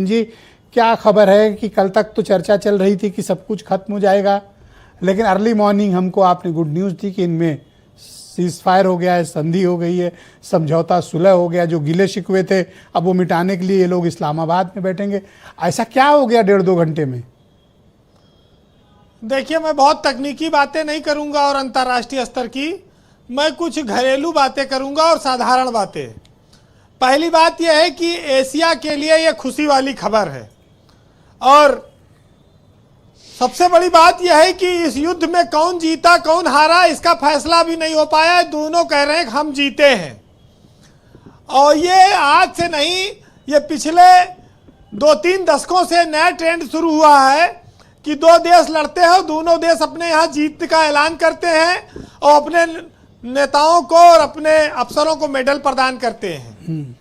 जी, क्या खबर है कि कल तक तो चर्चा चल रही थी कि सब कुछ खत्म हो जाएगा, लेकिन अर्ली मॉर्निंग हमको आपने गुड न्यूज़ दी कि इनमें सीज फायर हो गया है, संधि हो गई है, समझौता सुलह हो गया। जो गिले शिकवे थे अब वो मिटाने के लिए ये लोग इस्लामाबाद में बैठेंगे। ऐसा क्या हो गया 1.5-2 घंटे में? देखिए, मैं बहुत तकनीकी बातें नहीं करूंगा और अंतर्राष्ट्रीय स्तर की, मैं कुछ घरेलू बातें करूंगा और साधारण बातें। पहली बात यह है कि एशिया के लिए यह खुशी वाली खबर है, और सबसे बड़ी बात यह है कि इस युद्ध में कौन जीता कौन हारा इसका फैसला भी नहीं हो पाया है। दोनों कह रहे हैं कि हम जीते हैं, और ये आज से नहीं, ये पिछले 2-3 दशकों से नया ट्रेंड शुरू हुआ है कि दो देश लड़ते हैं, दोनों देश अपने यहाँ जीत का ऐलान करते हैं और अपने नेताओं को और अपने अफसरों को मेडल प्रदान करते हैं।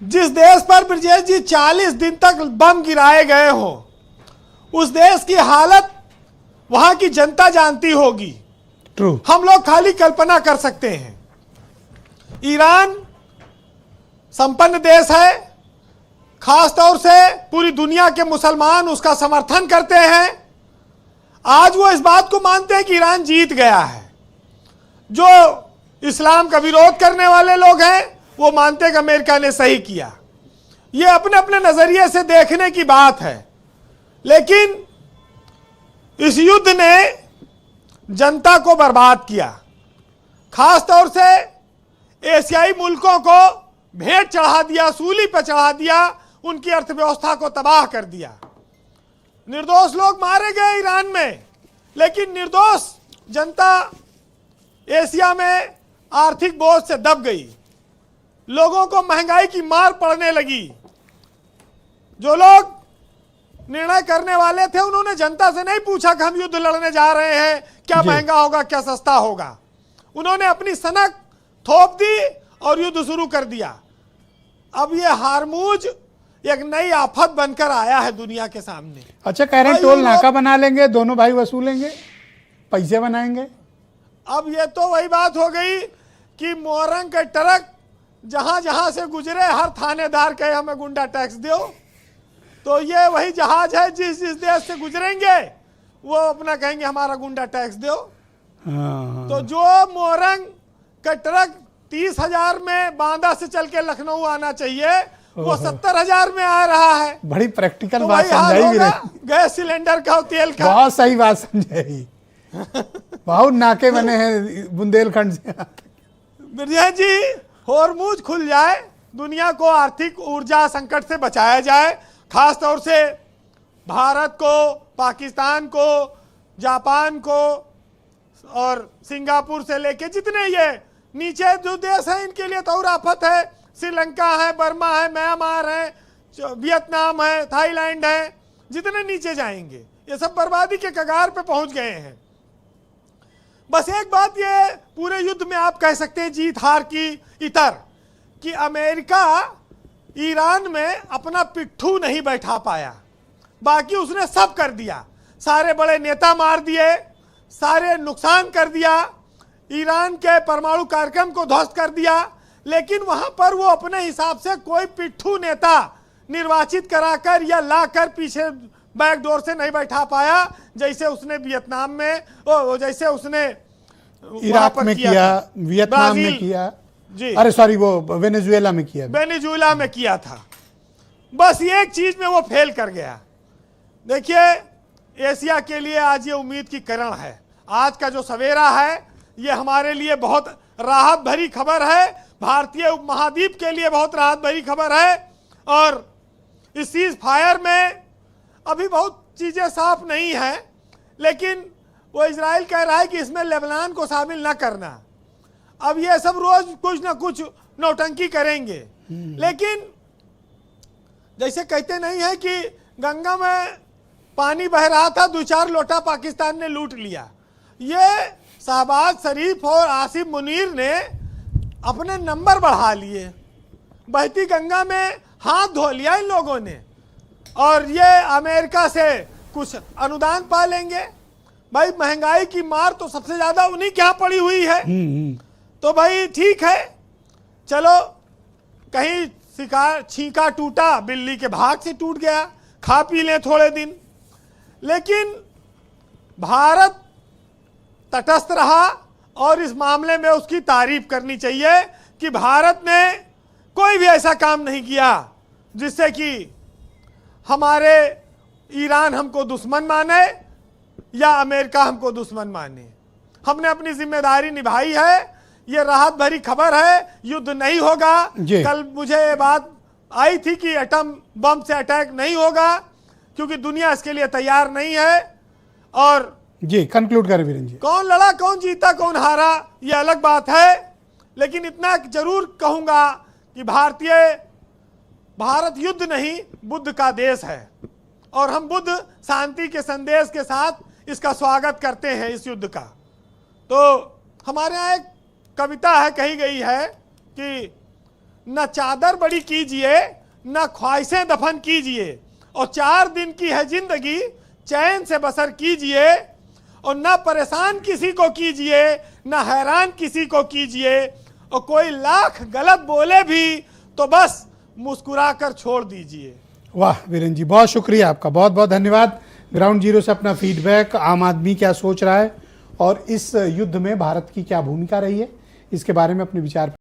जिस देश पर ब्रजेश जी 40 दिन तक बम गिराए गए हो, उस देश की हालत वहां की जनता जानती होगी। ट्रू। हम लोग खाली कल्पना कर सकते हैं। ईरान संपन्न देश है, खास तौर से पूरी दुनिया के मुसलमान उसका समर्थन करते हैं। आज वो इस बात को मानते हैं कि ईरान जीत गया है। जो इस्लाम का विरोध करने वाले लोग हैं वो मानते हैं कि अमेरिका ने सही किया। ये अपने अपने नजरिए से देखने की बात है, लेकिन इस युद्ध ने जनता को बर्बाद किया। खास तौर से एशियाई मुल्कों को भेंट चढ़ा दिया, सूली पर चढ़ा दिया, उनकी अर्थव्यवस्था को तबाह कर दिया। निर्दोष लोग मारे गए ईरान में, लेकिन निर्दोष जनता एशिया में आर्थिक बोझ से दब गई। लोगों को महंगाई की मार पड़ने लगी। जो लोग निर्णय करने वाले थे उन्होंने जनता से नहीं पूछा कि हम युद्ध लड़ने जा रहे हैं, क्या महंगा होगा क्या सस्ता होगा। उन्होंने अपनी सनक थोप दी और युद्ध शुरू कर दिया। अब ये हार्मूज एक नई आफत बनकर आया है दुनिया के सामने। अच्छा, कह रहे हैं टोल नाका बना लेंगे, दोनों भाई वसूलेंगे, पैसे बनाएंगे। अब ये तो वही बात हो गई कि मोरंग के ट्रक जहां जहां से गुजरे हर थानेदार कहे हमें गुंडा टैक्स दो। तो ये वही जहाज है, जिस जिस देश से गुजरेंगे वो अपना कहेंगे हमारा गुंडा टैक्स दो। तो जो मोरंग का ट्रक 30,000 में बांदा से चल के लखनऊ आना चाहिए, वो 70,000 में आ रहा है। बड़ी प्रैक्टिकल तो बात समझाई भी रही। गैस सिलेंडर का और तेल का। बहुत सही बात समझाई। बहुत नाके बने हैं बुंदेलखंड से। ब्रजेश जी, हॉर्मूज खुल जाए, दुनिया को आर्थिक ऊर्जा संकट से बचाया जाए। खास तौर से भारत को, पाकिस्तान को, जापान को और सिंगापुर से लेके जितने ये नीचे जो देश हैं इनके लिए तो और आफत है। श्रीलंका है, बर्मा है, म्यांमार है, वियतनाम है, थाईलैंड है, जितने नीचे जाएंगे ये सब बर्बादी के कगार पे पहुंच गए हैं। बस एक बात ये पूरे युद्ध में आप कह सकते हैं जीत हार की इतर, कि अमेरिका ईरान में अपना पिट्ठू नहीं बैठा पाया, बाकी उसने सब कर दिया। सारे बड़े नेता मार दिए, सारे नुकसान कर दिया, ईरान के परमाणु कार्यक्रम को ध्वस्त कर दिया, लेकिन वहां पर वो अपने हिसाब से कोई पिट्ठू नेता निर्वाचित कराकर या लाकर पीछे बैकडोर से नहीं बैठा पाया, जैसे उसने वियतनाम में, जैसे उसने इराक में किया, वियतनाम में किया जी, अरे सॉरी, वो वेनेजुएला में किया, वेनेजुएला में किया था। बस एक चीज में वो फेल कर गया। देखिए, एशिया के लिए आज ये उम्मीद की किरण है। आज का जो सवेरा है ये हमारे लिए बहुत राहत भरी खबर है, भारतीय उपमहाद्वीप के लिए बहुत राहत भरी खबर है। और इस सीज फायर में अभी बहुत चीजें साफ नहीं है, लेकिन वो इजराइल कह रहा है कि इसमें लेबनान को शामिल ना करना। अब ये सब रोज कुछ ना कुछ नौटंकी करेंगे, लेकिन जैसे कहते नहीं है कि गंगा में पानी बह रहा था, 2-4 लोटा पाकिस्तान ने लूट लिया। ये शहबाज शरीफ और आसिफ मुनीर ने अपने नंबर बढ़ा लिए, बहती गंगा में हाथ धो लिया इन लोगों ने, और ये अमेरिका से कुछ अनुदान पा लेंगे। भाई महंगाई की मार तो सबसे ज्यादा उन्हीं के यहाँ पड़ी हुई है। तो भाई ठीक है, चलो कहीं शिकार छींका टूटा, बिल्ली के भाग से टूट गया, खा पी लें थोड़े दिन। लेकिन भारत तटस्थ रहा और इस मामले में उसकी तारीफ करनी चाहिए कि भारत ने कोई भी ऐसा काम नहीं किया जिससे कि हमारे ईरान हमको दुश्मन माने या अमेरिका हमको दुश्मन माने। हमने अपनी जिम्मेदारी निभाई है। ये राहत भरी खबर है, युद्ध नहीं होगा। कल मुझे ये बात आई थी कि एटम बम से अटैक नहीं होगा क्योंकि दुनिया इसके लिए तैयार नहीं है। और जी कंक्लूड करें वीरेंद्र जी। कौन लड़ा, कौन जीता, कौन हारा, ये अलग बात है, लेकिन इतना जरूर कहूंगा कि भारत युद्ध नहीं बुद्ध का देश है और हम बुद्ध शांति के संदेश के साथ इसका स्वागत करते हैं इस युद्ध का। तो हमारे यहाँ एक कविता है, कही गई है कि न चादर बड़ी कीजिए न ख्वाहिशें दफन कीजिए और 4 दिन की है जिंदगी चैन से बसर कीजिए और न परेशान किसी को कीजिए न हैरान किसी को कीजिए और कोई लाख गलत बोले भी तो बस मुस्कुरा कर छोड़ दीजिए। वाह वीरेंद्र जी, बहुत शुक्रिया आपका, बहुत बहुत धन्यवाद। ग्राउंड जीरो से अपना फीडबैक, आम आदमी क्या सोच रहा है और इस युद्ध में भारत की क्या भूमिका रही है, इसके बारे में अपने विचार